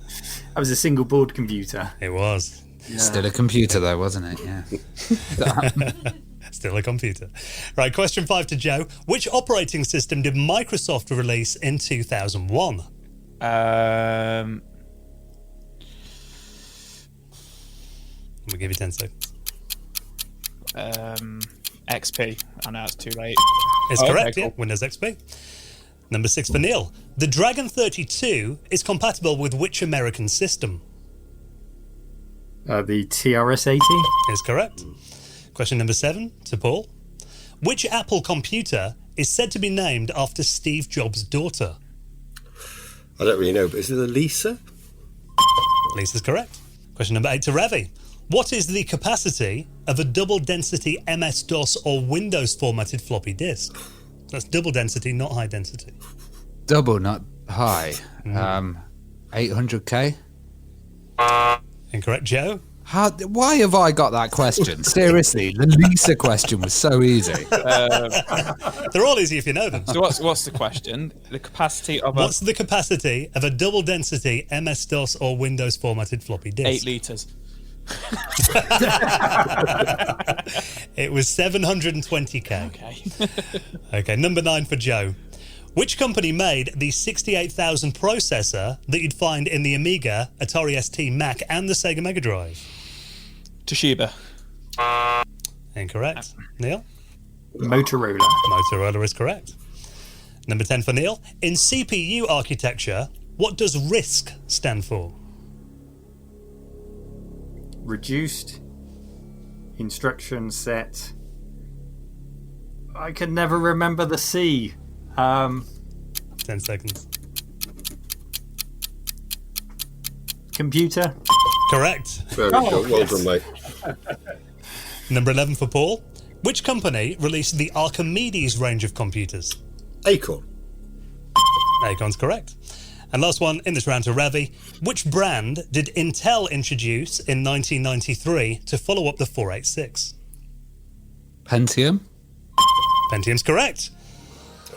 That was a single board computer. It was. Still a computer, though, wasn't it? Yeah. Still a computer. Right, question 5 to Joe. Which operating system did Microsoft release in 2001? We'll give you 10 seconds. XP. I know it's too late. It's correct, okay, yeah. cool. Windows XP. Number 6 for Neil. The Dragon 32 is compatible with which American system? The TRS-80. Is correct. Question number 7 to Paul. Which Apple computer is said to be named after Steve Jobs' daughter? I don't really know, but is it a Lisa? Lisa's correct. Question number 8 to Ravi. What is the capacity of a double density MS-DOS or Windows formatted floppy disk? That's double density, not high density. Double, not high. 800K? Incorrect, Joe? Why have I got that question? Seriously, the Lisa question was so easy. They're all easy if you know them. So what's the question? The capacity of What's the capacity of a double density MS-DOS or Windows formatted floppy disk? 8 litres. It was 720k. Okay. Okay, number 9 for Joe. Which company made the 68,000 processor that you'd find in the Amiga, Atari ST, Mac, and the Sega Mega Drive? Toshiba. Incorrect. Neil? Motorola. Motorola is correct. Number 10 for Neil. In CPU architecture, what does RISC stand for? Reduced Instruction Set I can never remember the C. 10 seconds. Computer. Correct. Very good. Well done, mate. Number 11 for Paul. Which company released the Archimedes range of computers? Acorn. Acorn's correct. And last one in this round to Ravi. Which brand did Intel introduce in 1993 to follow up the 486? Pentium. Pentium's correct.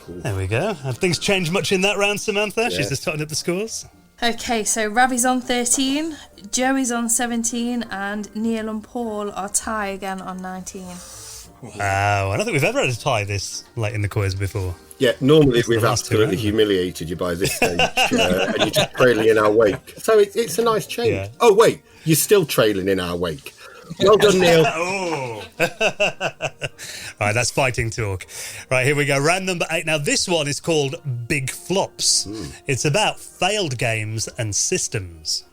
There we go. Have things changed much in that round, Samantha? Yeah. She's just totting up the scores. Okay, so Ravi's on 13, Joey's on 17, and Neil and Paul are tie again on 19. Wow, I don't think we've ever had a tie this late in the quiz before. Yeah, normally we've the last two absolutely rounds. humiliated you by this stage, and you're just trailing in our wake. So it's a nice change. Yeah. Oh, wait, you're still trailing in our wake. Well done, Neil. Oh! Right, that's fighting talk. Right, here we go. Round number 8. Now, this one is called Big Flops. It's about failed games and systems.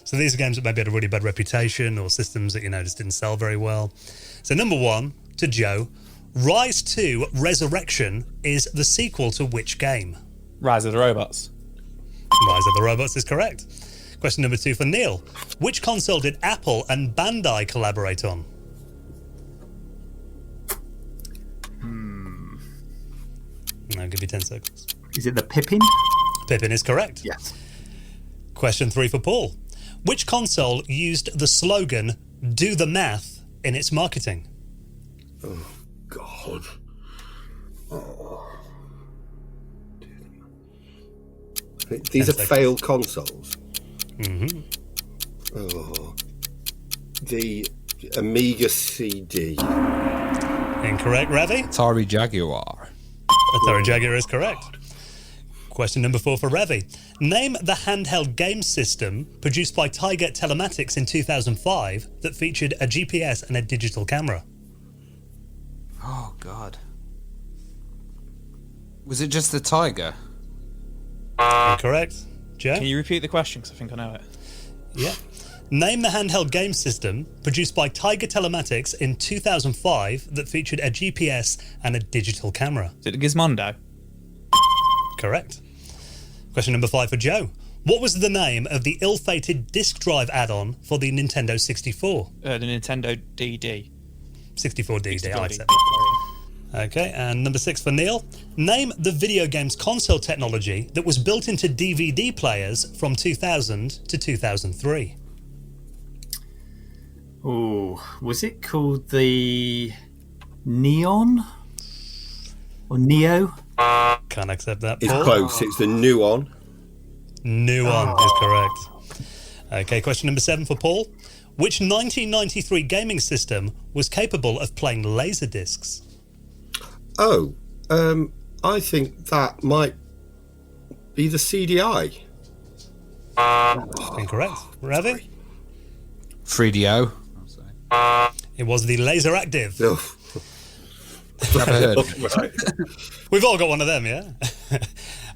So these are games that maybe had a really bad reputation or systems that, just didn't sell very well. So number 1, to Joe. Rise 2 Resurrection is the sequel to which game? Rise of the Robots. Rise of the Robots is correct. Question number 2 for Neil. Which console did Apple and Bandai collaborate on? I'll give you 10 seconds. Is it the Pippin? Pippin is correct. Yes. Question 3 for Paul. Which console used the slogan, "Do the math," in its marketing? Oh, God. These are failed consoles. Mm-hmm. Oh. The Amiga CD. Incorrect, Ravi. Atari Jaguar. Atari Jaguar is correct. Question number 4 for Ravi. Name the handheld game system produced by Tiger Telematics in 2005 that featured a GPS and a digital camera. Oh, God. Was it just the Tiger? Incorrect. Joe? Can you repeat the question? Because I think I know it. Yeah. Name the handheld game system produced by Tiger Telematics in 2005 that featured a GPS and a digital camera. Is it the Gizmondo? Correct. Question number 5 for Joe. What was the name of the ill-fated disk drive add-on for the Nintendo 64? The Nintendo DD. 64DD, I 64DD. said. Okay, and number 6 for Neil. Name the video game's console technology that was built into DVD players from 2000 to 2003. Oh, was it called the Neon? Or Neo? Can't accept that, It's Paul. close. It's the new on. Nuon is correct. Okay, question number 7 for Paul. Which 1993 gaming system was capable of playing laser discs? Oh, I think that might be the CDI. Incorrect. Ravi? 3DO. It was the Laser Active. Oh. Never heard. Right. We've all got one of them, yeah?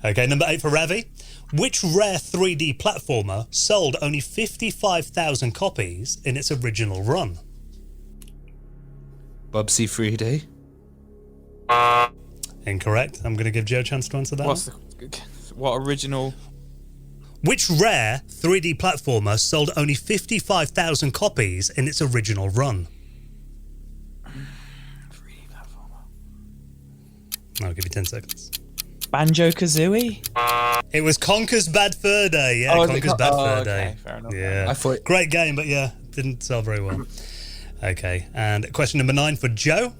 Okay, number 8 for Ravi. Which rare 3D platformer sold only 55,000 copies in its original run? Bubsy 3D. Incorrect. I'm going to give Joe a chance to answer that. What original? Which rare 3D platformer sold only 55,000 copies in its original run? 3D platformer. I'll give you 10 seconds. Banjo-Kazooie? It was Conker's Bad Fur Day. Yeah, Oh, is it Conker's Bad Fur okay, Day. fair enough. Yeah. I thought- Great game, but yeah, didn't sell very well. Okay, and question number 9 for Joe.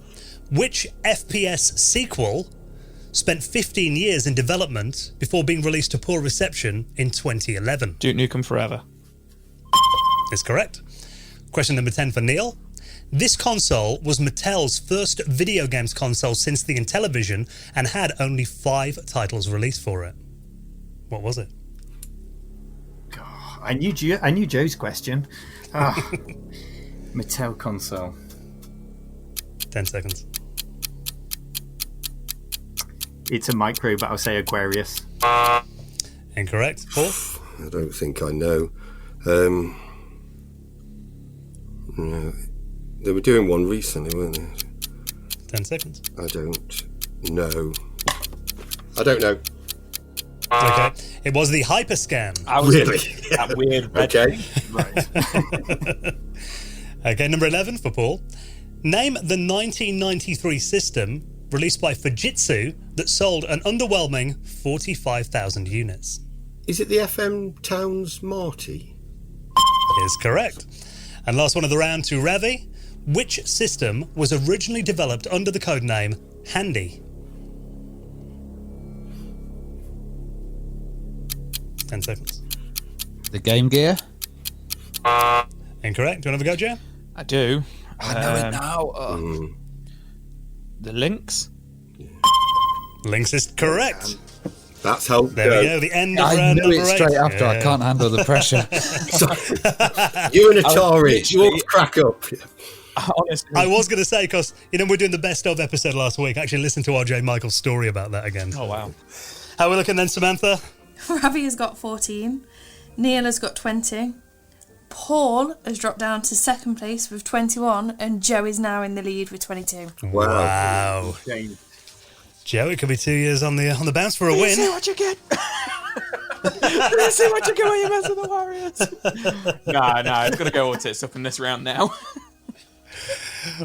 Which FPS sequel spent 15 years in development before being released to poor reception in 2011? Duke Nukem Forever. Is correct. Question number 10 for Neil. This console was Mattel's first video games console since the Intellivision and had only 5 titles released for it. What was it? I knew Joe's question. Mattel console. 10 seconds. It's a micro, but I'll say Aquarius. Incorrect. Paul? I don't think I know. No. They were doing one recently, weren't they? 10 seconds. I don't know. I don't know. Okay. It was the Hyperscan. I was Really? that weird red Okay. thing. Right. Okay, number 11 for Paul. Name the 1993 system released by Fujitsu that sold an underwhelming 45,000 units. Is it the FM Towns Marty? Is correct. And last one of the round to Ravi. Which system was originally developed under the codename Handy? 10 seconds. The Game Gear. Incorrect. Do you want to have a go, Joe? I do. I know it now. The Lynx. Lynx is correct. That's how. There we go. The end of I round knew number it 8. straight after. I Yeah. can't handle the pressure. You and Atari, literally- you all crack up. Honestly, I was going to say, because, we're doing the best of episode last week. Actually, listen to RJ Michael's story about that again. oh wow. How are we looking then, Samantha? Ravi has got 14. Neil has got 20. Paul has dropped down to second place with 21, and Joe is now in the lead with 22. Wow. Shame. Joe, it could be 2 years on the bounce for a See win. what you get. See what you get when you mess with the Warriors. No, it's gonna go all tits up in this round now.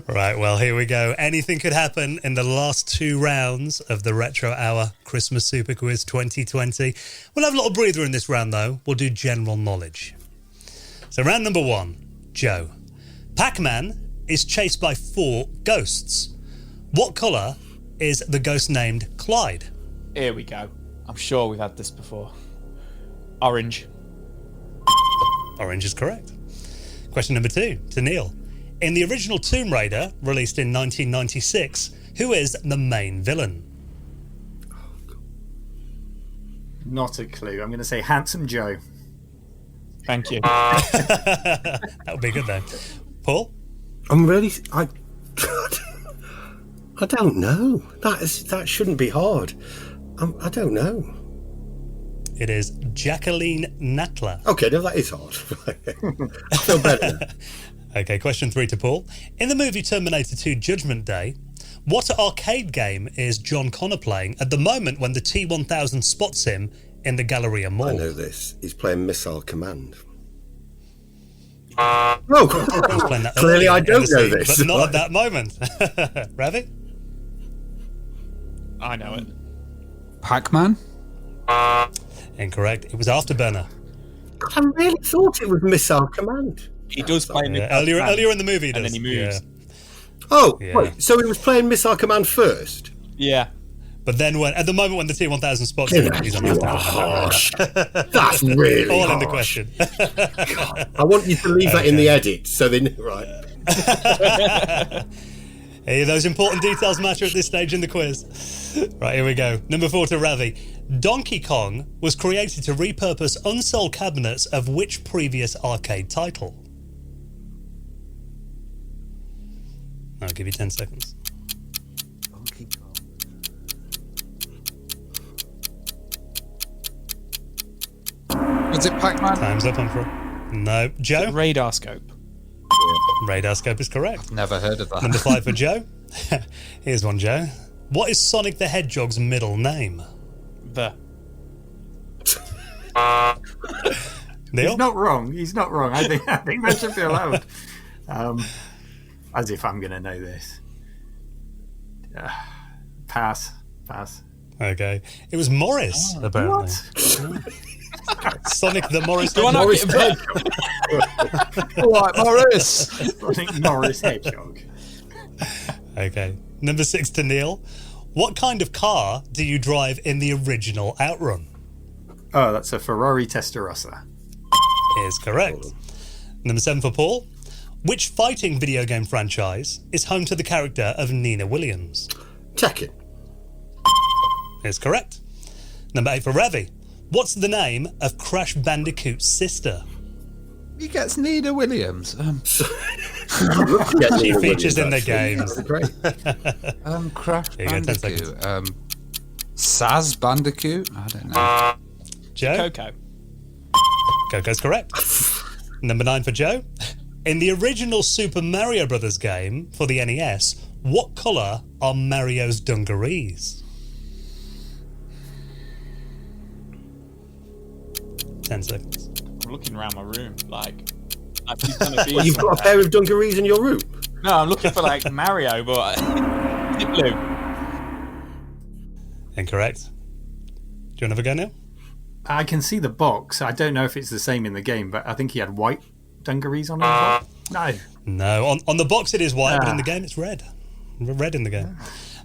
Right, well, here we go. Anything could happen in the last 2 rounds of the Retro Hour Christmas Super Quiz 2020. We'll have a little breather in this round, though. We'll do general knowledge. So round number 1, Joe. Pac-Man is chased by 4 ghosts. What colour is the ghost named Clyde? Here we go. I'm sure we've had this before. Orange. Orange is correct. Question number 2 to Neil. In the original Tomb Raider, released in 1996, who is the main villain? Not a clue. I'm going to say Handsome Joe. Thank you. That would be good, then. Paul? I'm really. I don't know. That shouldn't be hard. I don't know. It is Jacqueline Natler. Okay, no, that is hard. I feel better. Okay, question 3 to Paul. In the movie Terminator 2 Judgment Day, what arcade game is John Connor playing at the moment when the T-1000 spots him in the Galleria Mall? I know this. He's playing Missile Command. He's Oh, playing that clearly earlier I in don't the know scene, this. But not at that moment. Ravi? I know it. Pac-Man. Incorrect. It was Afterburner. I really thought it was Missile Command. He does play Yeah, earlier in the movie, he and does. then he moves. Oh, Yeah. wait, so he was playing Missile Command first? Yeah. But then, at the moment when the T-1000 spots him, he's on You are Afterburner. harsh. That's really All harsh. in the question. I want you to leave that in the edit, so they right. Hey, those important details matter at this stage in the quiz. Right, here we go. Number 4 to Ravi. Donkey Kong was created to repurpose unsold cabinets of which previous arcade title? I'll give you 10 seconds. Was it Pac-Man? Time's up, Humphrey. No. Joe? Radar scope. Radar scope is correct. Never heard of that. Number 5 for Joe. Here's one, Joe. What is Sonic the Hedgehog's middle name? The. Neil? He's not wrong. He's not wrong. I think that should be allowed. As if I'm going to know this. Pass. Okay. It was Morris, apparently. Sonic the Morris Do I not Hedgehog. get All right, Morris. I think Norris Hedgehog. Okay. Number 6 to Neil. What kind of car do you drive in the original Outrun? Oh, that's a Ferrari Testarossa. Is correct. Number 7 for Paul. Which fighting video game franchise is home to the character of Nina Williams? Tekken. Is correct. Number 8 for Ravi. What's the name of Crash Bandicoot's sister? He gets Nina Williams. She features in the games. Great. Crash Here you go, 10 Bandicoot. Saz Bandicoot? I don't know. Joe? Coco. Coco's correct. Number 9 for Joe. In the original Super Mario Brothers game for the NES, What colour are Mario's dungarees? 10 seconds. I'm looking around my room, like he's gonna be. Well, you've got a pair of dungarees in your room. No, I'm looking for like Mario, but is it blue? Incorrect. Do you want to have a go now? I can see the box. I don't know if it's the same in the game, but I think he had white dungarees on him as well. No. No. On the box it is white, but in the game it's red. Red in the game.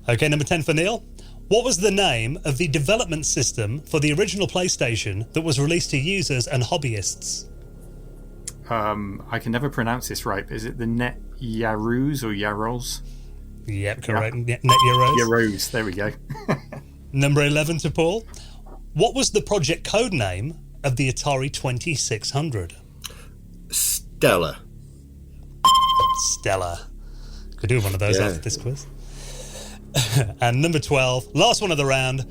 Okay, number 10 for Neil. What was the name of the development system for the original PlayStation that was released to users and hobbyists? I can never pronounce this right. Is it the Net Yaroos or Yaros? Yep, correct. Net Euros. Yaroos, there we go. Number 11 to Paul. What was the project code name of the Atari 2600? Stella. Stella. Could do one of those after this quiz. And number 12, last one of the round.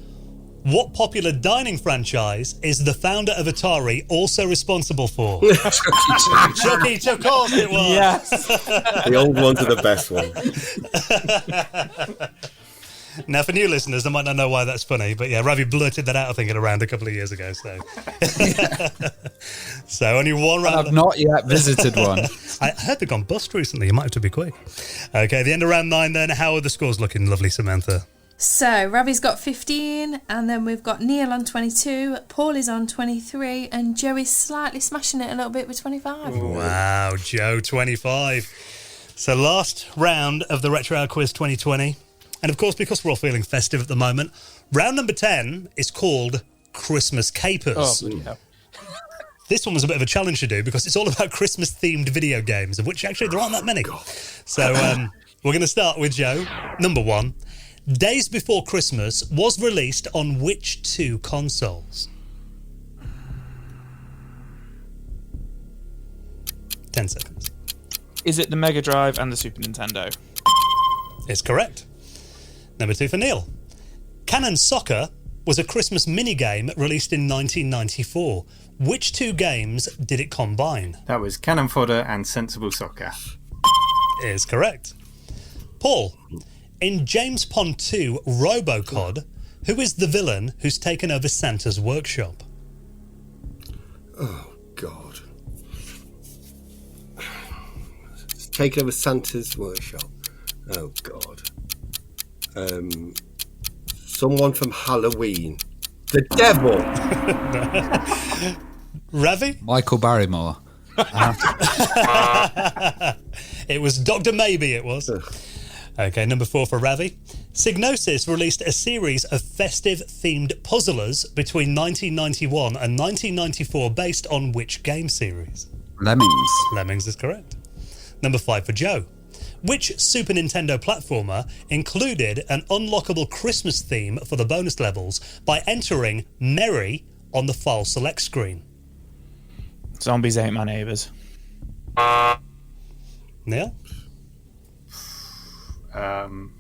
What popular dining franchise is the founder of Atari also responsible for? Chucky, of course it was. Yes. The old ones are the best ones. Now, for new listeners, they might not know why that's funny, but yeah, Ravi blurted that out, I think, at around a couple of years ago. So, so only one round. I've not yet visited one. I heard they've gone bust recently. You might have to be quick. Okay, the end of round 9 then. How are the scores looking, lovely Samantha? So, Ravi's got 15, and then we've got Neil on 22, Paul is on 23, and Joey's slightly smashing it a little bit with 25. Wow, Joe, 25. So last round of the Retro Hour Quiz 2020. And of course, because we're all feeling festive at the moment, round number 10 is called Christmas Capers. Oh, bloody hell. This one was a bit of a challenge to do because it's all about Christmas-themed video games, of which actually there aren't that many. So we're going to start with Joe. Number 1. Days Before Christmas was released on which 2 consoles? 10 seconds. Is it the Mega Drive and the Super Nintendo? It's correct. Number 2 for Neil. Cannon Soccer was a Christmas minigame released in 1994. Which 2 games did it combine? That was Cannon Fodder and Sensible Soccer. Is correct. Paul, in James Pond 2 Robocod, who is the villain who's taken over Santa's workshop? Oh, God. It's taken over Santa's workshop. Oh, God. Someone from Halloween. The devil! Ravi? Michael Barrymore. It was Dr. Maybe, it was. Okay, number 4 for Ravi. Psygnosis released a series of festive-themed puzzlers between 1991 and 1994 based on which game series? Lemmings. Lemmings is correct. Number 5 for Joe. Which Super Nintendo platformer included an unlockable Christmas theme for the bonus levels by entering Merry on the file select screen? Zombies Ain't My Neighbours. Neil? Can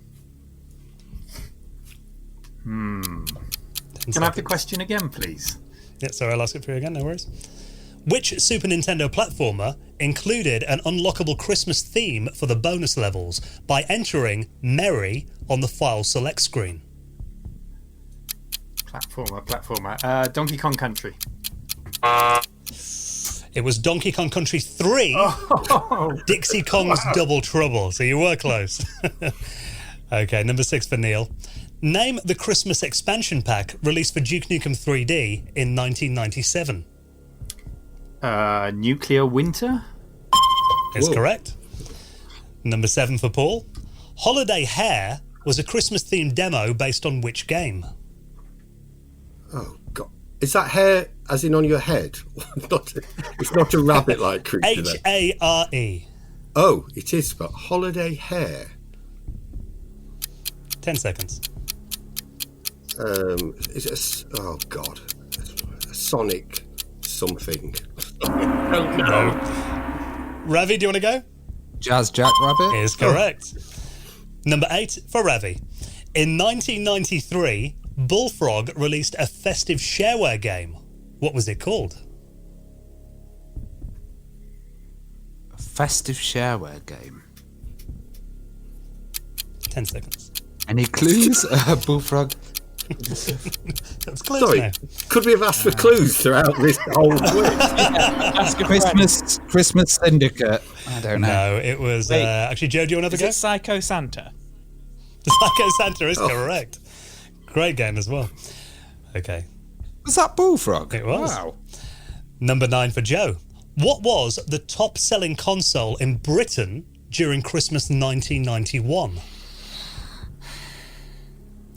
I have the question again, please? Yeah, sorry, I'll ask it for you again, no worries. Which Super Nintendo platformer included an unlockable Christmas theme for the bonus levels by entering Merry on the file select screen? Platformer. Donkey Kong Country. It was Donkey Kong Country 3, Dixie Kong's Double Trouble, so you were close. Okay, number 6 for Neil. Name the Christmas expansion pack released for Duke Nukem 3D in 1997. Nuclear Winter? Is correct. Number 7 for Paul. Holiday Hair was a Christmas-themed demo based on which game? Oh, God. Is that hair as in on your head? It's not a rabbit-like creature, then. Hare. Oh, it is, but Holiday Hair. 10 seconds. Is it oh, God. A Sonic something. I don't know. Ravi, do you want to go? Jazz Jackrabbit. Is correct. Number 8 for Ravi. In 1993, Bullfrog released a festive shareware game. What was it called? A festive shareware game. 10 seconds. Any clues? Bullfrog. That's close Sorry, now. could we have asked for clues throughout this whole quiz? Christmas Syndicate. I don't know. No, it was... actually, Joe, do you want to Is have a it Psycho Santa? go? Psycho Santa is correct. Great game as well. Okay. Was that Bullfrog? It was. Wow. Number 9 for Joe. What was the top-selling console in Britain during Christmas 1991?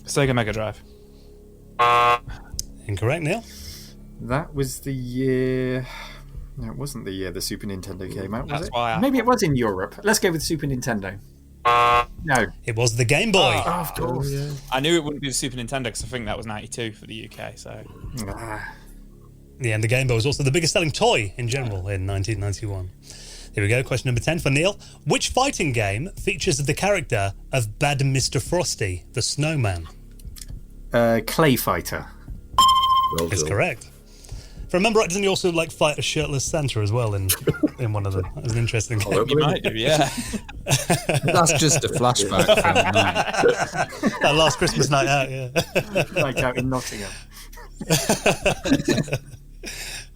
Sega Mega Drive. Incorrect, Neil. That was the year. No, it wasn't the year the Super Nintendo came out, was That's it? why I- Maybe it was in Europe. Let's go with Super Nintendo. No. It was the Game Boy. Oh, of course. I knew it wouldn't be the Super Nintendo because I think that was 92 for the UK. So Ah. Yeah, and the Game Boy was also the biggest selling toy in general in 1991. Here we go, question number 10 for Neil. Which fighting game features the character of Bad Mr. Frosty, the snowman? Clay Fighter. Well Is done. correct. If I remember right, doesn't he also like fight a shirtless Santa as well in one of them? That was an interesting game. you might do, yeah. That's just a flashback from that. That last Christmas night out, yeah. Like out in Nottingham.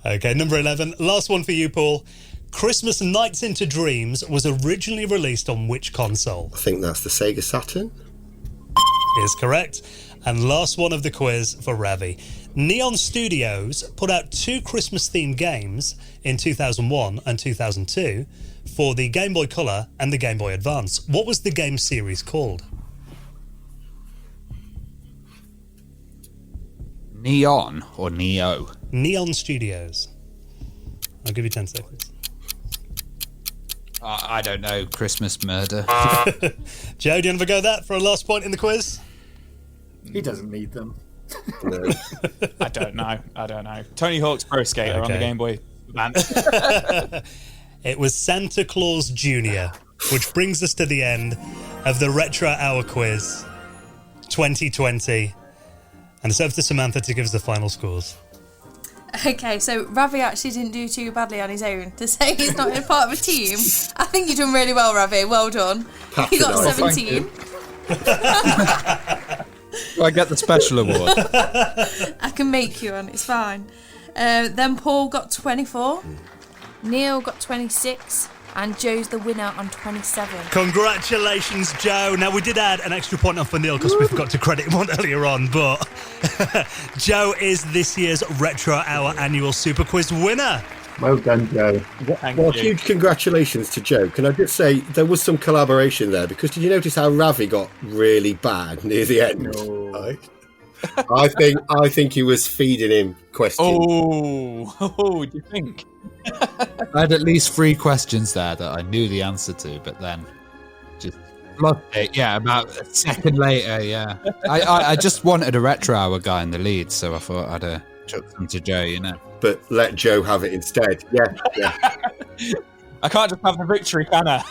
Okay, number 11. Last one for you, Paul. Christmas Nights into Dreams was originally released on which console? I think that's the Sega Saturn. Is correct. And last one of the quiz for Ravi. Neon Studios put out 2 Christmas-themed games in 2001 and 2002 for the Game Boy Color and the Game Boy Advance. What was the game series called? Neon or Neo? Neon Studios. I'll give you 10 seconds. I don't know. Christmas Murder. Joe, do you want to go that for a last point in the quiz? He doesn't need them. No. I don't know. Tony Hawk's Pro Skater on the Okay. Game Boy Advance. It was Santa Claus Jr., which brings us to the end of the Retro Hour Quiz 2020. And it's over to Samantha to give us the final scores. Okay, so Ravi actually didn't do too badly on his own. To say he's not a part of a team, I think you've done really well, Ravi. Well done. You got Patronising. 17. Do I get the special award? I can make you one, it's fine. Then Paul got 24, Neil got 26, and Joe's the winner on 27. Congratulations, Joe. Now, we did add an extra point on for Neil because we forgot to credit him on earlier on, but Joe is this year's Retro Hour Annual Super Quiz winner. Well done, Joe. Thank Well, you. huge congratulations to Joe. Can I just say there was some collaboration there, because did you notice how Ravi got really bad near the end? No. Right? I think he was feeding him questions. Oh, do you think? I had at least 3 questions there that I knew the answer to, but then just lost it. Yeah, about a second later, yeah. I just wanted a Retro Hour guy in the lead, so I thought I'd chuck them to Joe, you know. But let Joe have it instead. Yeah. I can't just have the victory, can I?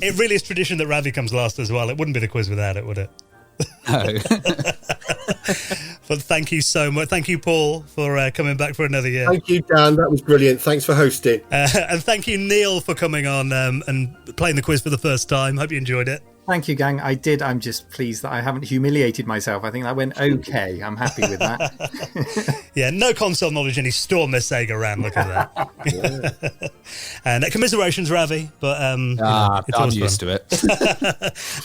It really is tradition that Ravi comes last as well. It wouldn't be the quiz without it, would it? No. But thank you so much. Thank you, Paul, for coming back for another year. Thank you, Dan. That was brilliant. Thanks for hosting. And thank you, Neil, for coming on and playing the quiz for the first time. Hope you enjoyed it. Thank you, gang. I did. I'm just pleased that I haven't humiliated myself. I think that went okay. I'm happy with that. Yeah, no console knowledge, and he stormed their Sega around. Look at that. And commiserations, Ravi. But it's I'm always used fun. to it.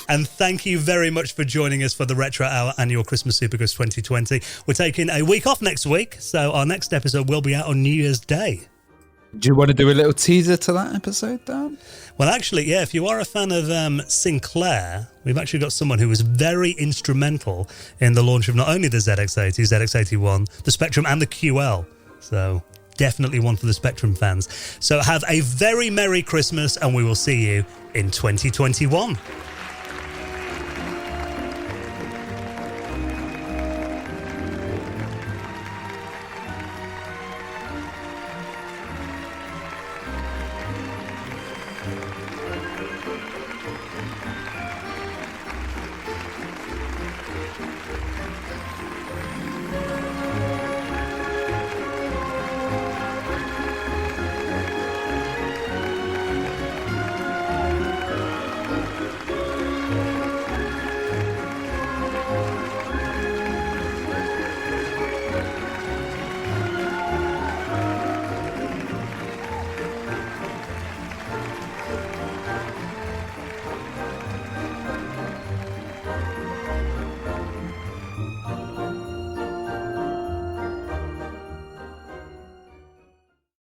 And thank you very much for joining us for the Retro Hour Annual Christmas Super Quiz 2020. We're taking a week off next week, so our next episode will be out on New Year's Day. Do you want to do a little teaser to that episode, Dan? Well, actually, yeah, if you are a fan of Sinclair, we've actually got someone who was very instrumental in the launch of not only the ZX80, ZX81, the Spectrum, and the QL. So definitely one for the Spectrum fans. So have a very Merry Christmas, and we will see you in 2021.